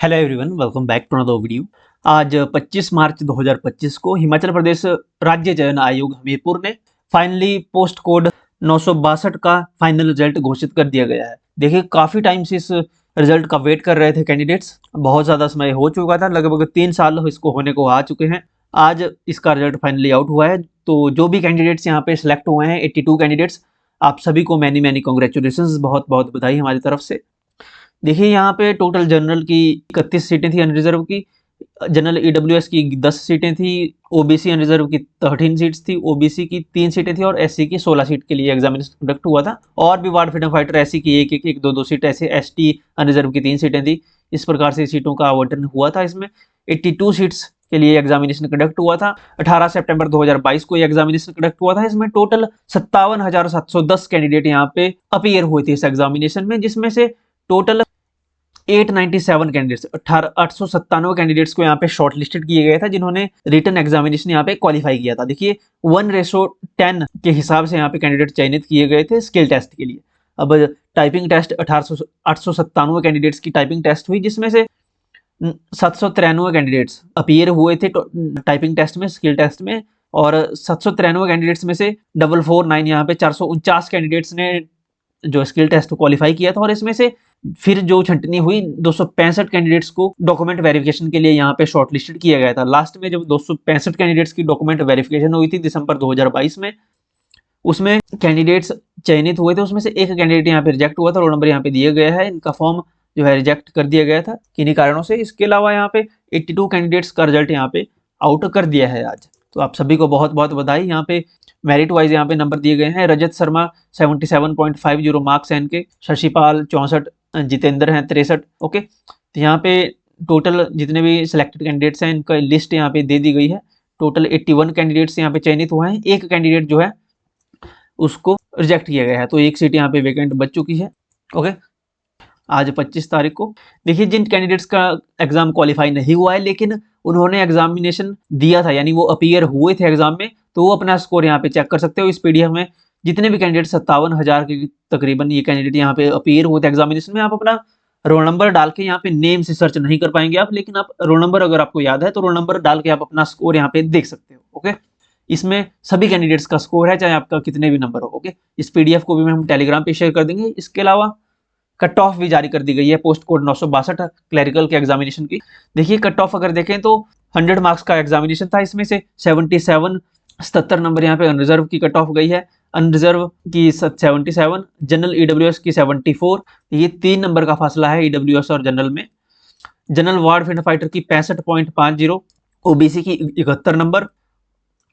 Hello everyone, welcome back to another video. आज 25 मार्च 2025 को हिमाचल प्रदेश राज्य चयन आयोग हमीरपुर ने फाइनली पोस्ट कोड 962 का फाइनल रिजल्ट घोषित कर दिया गया है। देखिए, काफ़ी टाइम से इस रिजल्ट का वेट कर रहे थे कैंडिडेट्स। बहुत ज़्यादा समय हो चुका था, लगभग 3 साल इसको होने को आ चुके हैं। आज इसका रिजल्ट फाइनली आउट हुआ है। तो जो भी कैंडिडेट्स यहाँ पे सिलेक्ट हुए हैं, 82 कैंडिडेट्स, आप सभी को मैनी मैनी कॉन्ग्रेचुलेशन, बहुत बहुत बधाई हमारी तरफ से। देखिए, यहाँ पे टोटल जनरल की 31 सीटें थी, अनरिजर्व की। जनरल ईडब्ल्यूएस की 10 सीटें थी, ओबीसी अनरिजर्व की 13 सीट्स थी, ओबीसी की 3 सीटें थी और एससी की 16 सीट के लिए एग्जामिनेशन कंडक्ट हुआ था। और भी वार्ड फ्रीडम फाइटर एससी की एक दो दो सीट, ऐसे एसटी अनरिजर्व की 3 सीटें थी। इस प्रकार से सीटों का आवंटन हुआ था। इसमें 82 सीट्स के लिए एग्जामिनेशन कंडक्ट हुआ था। 18 सितंबर 2022 को ये एग्जामिनेशन कंडक्ट हुआ था। इसमें टोटल 57,710 कैंडिडेट यहाँ पे अपीयर हुए थे इस एग्जामिनेशन में, जिसमें से टोटल 897 कैंडिडेट्स 897 कैंडिडेट्स को यहाँ पे शॉर्ट लिस्टेड किया गया था, जिन्होंने रिटन एग्जामिनेशन यहाँ पे क्वालिफाई किया था। देखिए, 1:10 के हिसाब से यहाँ पे कैंडिडेट चयनित किए गए थे स्किल टेस्ट के लिए। अब टाइपिंग टेस्ट 897 कैंडिडेट्स की टाइपिंग टेस्ट हुई, जिसमें से 793 कैंडिडेट्स अपीयर हुए थे टाइपिंग टेस्ट में, स्किल टेस्ट में। और 793 कैंडिडेट्स में से 449 यहाँ पे 449 कैंडिडेट्स ने जो स्किल टेस्ट क्वालिफाई किया था। और इसमें से फिर जो छंटनी हुई, 265 कैंडिडेट्स को डॉक्यूमेंट वेरिफिकेशन के लिए यहाँ पे शॉर्टलिस्टेड किया गया था। लास्ट में जब 265 कैंडिडेट्स की डॉक्यूमेंट वेरिफिकेशन हुई थी दिसंबर 2022 में, उसमें कैंडिडेट्स चयनित हुए थे। उसमें से एक कैंडिडेट यहाँ पे रिजेक्ट हुआ था, रोल नंबर यहाँ पे दिया गया है। इनका फॉर्म जो है रिजेक्ट कर दिया गया था किन्हीं कारणों से। इसके अलावा यहाँ पे 82 कैंडिडेट्स का रिजल्ट यहाँ पे आउट कर दिया है आज। तो आप सभी को बहुत बहुत बधाई। यहाँ पे मेरिट वाइज यहाँ पे नंबर दिए गए हैं। रजत शर्मा 77.50 मार्क्स हैं इनके, शशिपाल 64, जितेंद्र हैं 63। ओके, तो यहाँ पे टोटल जितने भी सिलेक्टेड कैंडिडेट्स हैं इनका लिस्ट यहाँ पे दे दी गई है। टोटल 81 कैंडिडेट्स यहाँ पे चयनित हुए हैं। एक कैंडिडेट जो है उसको रिजेक्ट किया गया है, तो एक सीट यहाँ पे वैकेंट बच चुकी है। ओके, आज 25 तारीख को। देखिए, जिन कैंडिडेट्स का एग्जाम क्वालिफाई नहीं हुआ है लेकिन उन्होंने एग्जामिनेशन दिया था, यानी वो अपीयर हुए थे एग्जाम में, तो वो अपना स्कोर यहाँ पे चेक कर सकते हो इस पीडीएफ में। जितने भी कैंडिडेट 57,000 के तकरीबन ये कैंडिडेट यहाँ पे अपीयर हुए थे एग्जामिनेशन में, आप अपना रोल नंबर डाल के यहाँ पे नेम से सर्च नहीं कर पाएंगे आप, लेकिन आप रोल नंबर अगर आपको याद है तो रोल नंबर डाल के आप अपना स्कोर यहाँ पे देख सकते हो। ओके, इसमें सभी कैंडिडेट्स का स्कोर है, चाहे आपका कितने भी नंबर हो। ओके, इस पीडीएफ को भी हम टेलीग्राम पे शेयर कर देंगे। इसके अलावा कट ऑफ भी जारी कर दी गई है पोस्ट कोड 962 क्लरिकल के एग्जामिनेशन की। देखिए, कट ऑफ अगर देखें तो 100 मार्क्स का एग्जामिनेशन था, इसमें से 77 नंबर यहाँ पे अनरिजर्व की कट ऑफ गई है। अनरिजर्व की 77, जनरल ईडब्ल्यूएस की 74। ये 3 नंबर का फासला है ईडब्ल्यूएस और जनरल में। जनरल वार्ड फ्रीडम फाइटर की 65.50, ओबीसी की 71 नंबर,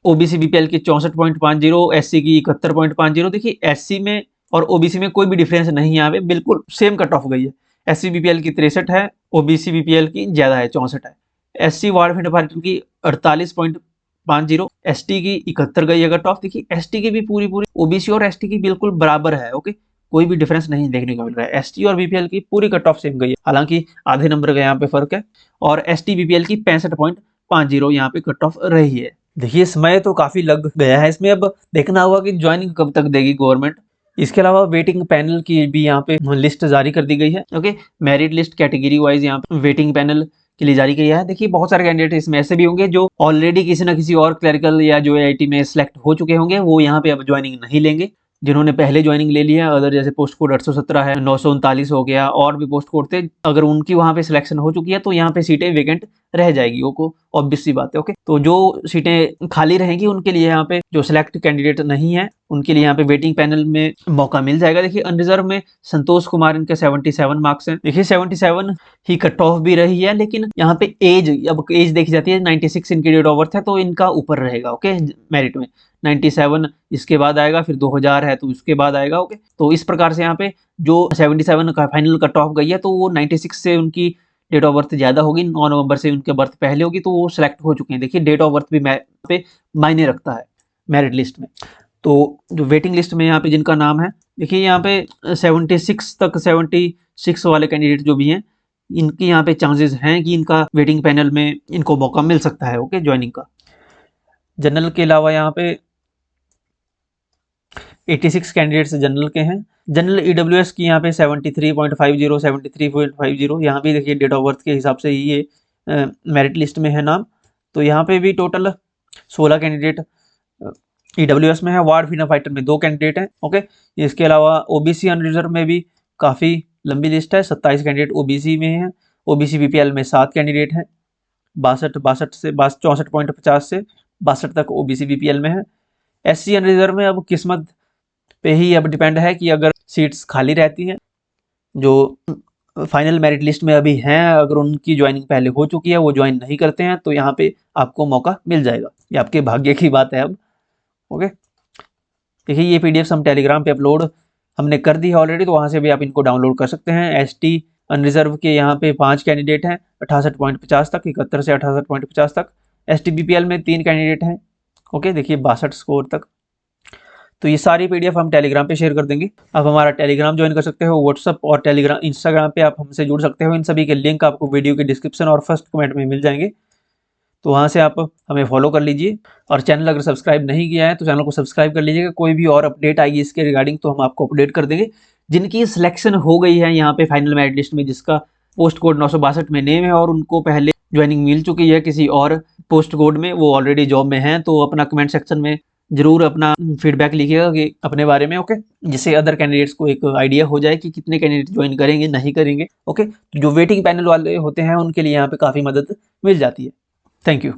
ओबीसी बीपीएल की 64.50, एससी की 71.50। देखिए, एससी में और ओबीसी में कोई भी डिफरेंस नहीं है, यहाँ पे बिल्कुल सेम कट ऑफ गई है। एससी बीपीएल की 63 है, ओबीसी बीपीएल की ज्यादा है, 64 है। एससी वार्ड फ्रीडम फाइटर की 48.50, एसटी की 71 गई है कट ऑफ। देखिए, एसटी की भी पूरी ओबीसी और एसटी की बिल्कुल बराबर है। ओके, कोई भी डिफरेंस नहीं देखने को मिल रहा है। एसटी और बीपीएल की पूरी कट ऑफ सेम गई है, हालांकि आधे नंबर का यहाँ पे फर्क है। और एसटी बीपीएल की 65.50 यहाँ पे कट ऑफ रही है। देखिए, समय तो काफी लग गया है इसमें, अब देखना होगा कि ज्वाइनिंग कब तक देगी गवर्नमेंट। इसके अलावा वेटिंग पैनल की भी यहाँ पे लिस्ट जारी कर दी गई है। Okay, merit list category wise यहाँ पे वेटिंग पैनल के लिए जारी किया है। देखिए, बहुत सारे कैंडिडेट इसमें ऐसे भी होंगे जो ऑलरेडी किसी ना किसी और क्लरिकल या जो आईआईटी में सिलेक्ट हो चुके होंगे, वो यहाँ पे अब ज्वाइनिंग नहीं लेंगे। जिन्होंने पहले ज्वाइनिंग ले लिया है, अदर जैसे पोस्ट कोड 817 है, 939 हो गया, और भी पोस्ट कोड थे, अगर उनकी वहां पे सिलेक्शन हो चुकी है तो यहाँ पे सीटें वेकेंट रह जाएगी। वो ऑब्वियस सी बात है। ओके, तो जो सीटें खाली रहेंगी उनके लिए यहाँ पे जो सिलेक्ट कैंडिडेट नहीं है उनके लिए यहाँ पे वेटिंग पैनल में मौका मिल जाएगा। देखिए, अनरिजर्व में संतोष कुमार, इनके 77 मार्क्स हैं। देखिए, 77 ही कट ऑफ भी रही है, लेकिन यहाँ पे एज, अब एज देखी जाती है, 96 इनकी डेट ऑफ बर्थ है, तो इनका ऊपर रहेगा। ओके, मेरिट में 97 इसके बाद आएगा, फिर 2000 है तो उसके बाद आएगा। ओके, तो इस प्रकार से यहाँ पे जो 77 का फाइनल कट ऑफ गई है, तो वो 96 से उनकी डेट ऑफ बर्थ ज्यादा होगी, 9 नवंबर से उनके बर्थ पहले होगी, तो वो सिलेक्ट हो चुके हैं। देखिए, डेट ऑफ बर्थ भी पे मायने रखता है मेरिट लिस्ट में। तो जो वेटिंग लिस्ट में यहाँ पे जिनका नाम है, देखिए यहाँ पे 76 तक 76 वाले कैंडिडेट जो भी हैं, इनकी यहाँ पे चांसेस हैं कि इनका वेटिंग पैनल में इनको मौका मिल सकता है। ओके, ज्वाइनिंग का। जनरल के अलावा यहाँ पे 86 कैंडिडेट्स जनरल के हैं, जनरल EWS की यहाँ पे 73.50 73.50, यहाँ भी देखिए डेट ऑफ बर्थ के हिसाब से ये मेरिट लिस्ट में है नाम। तो यहाँ पे भी टोटल 16 कैंडिडेट EWS में है। वार्ड फ्रीडम फाइटर में 2 कैंडिडेट हैं। ओके, इसके अलावा OBC अनरिजर्व में भी काफ़ी लंबी लिस्ट है, 27 कैंडिडेट OBC में हैं। OBC BPL में 7 कैंडिडेट हैं, 62 से 64.50 से 62 तक OBC BPL में है। SC अनरिजर्व में अब किस्मत पे ही अब डिपेंड है कि अगर सीट्स खाली रहती हैं जो फाइनल मेरिट लिस्ट में अभी हैं, अगर उनकी ज्वाइनिंग पहले हो चुकी है, वो ज्वाइन नहीं करते हैं, तो यहाँ पे आपको मौका मिल जाएगा। ये आपके भाग्य की बात है अब। ओके, देखिए ये PDFs हम टेलीग्राम पे अपलोड हमने कर दी है ऑलरेडी, तो वहाँ से भी आप इनको डाउनलोड कर सकते हैं। ST अनरिजर्व के यहाँ पे 5 कैंडिडेट हैं 68.50 तक, 71 से 68.50 तक। ST BPL में 3 कैंडिडेट हैं। ओके, देखिए 62 स्कोर तक। तो ये सारी PDF हम टेलीग्राम पे शेयर कर देंगे। आप हमारा टेलीग्राम ज्वाइन कर सकते हो, व्हाट्सअप और टेलीग्राम इंस्टाग्राम पे आप हमसे जुड़ सकते हो। इन सभी के लिंक आपको वीडियो के डिस्क्रिप्शन और फर्स्ट कमेंट में मिल जाएंगे, तो वहाँ से आप हमें फॉलो कर लीजिए। और चैनल अगर सब्सक्राइब नहीं किया है तो चैनल को सब्सक्राइब कर लीजिएगा। कोई भी और अपडेट आएगी इसके रिगार्डिंग तो हम आपको अपडेट कर देंगे। जिनकी सिलेक्शन हो गई है यहाँ पे फाइनल मेरिट लिस्ट में, जिसका पोस्ट कोड 962 में नेम है और उनको पहले ज्वाइनिंग मिल चुकी है किसी और पोस्ट कोड में, वो ऑलरेडी जॉब में हैं, तो अपना कमेंट सेक्शन में जरूर अपना फीडबैक लिखिएगा कि अपने बारे में। ओके, जिससे अदर कैंडिडेट्स को एक आइडिया हो जाए कि कितने कैंडिडेट ज्वाइन करेंगे नहीं करेंगे। ओके, तो जो वेटिंग पैनल वाले होते हैं उनके लिए यहाँ पे काफ़ी मदद मिल जाती है। Thank you.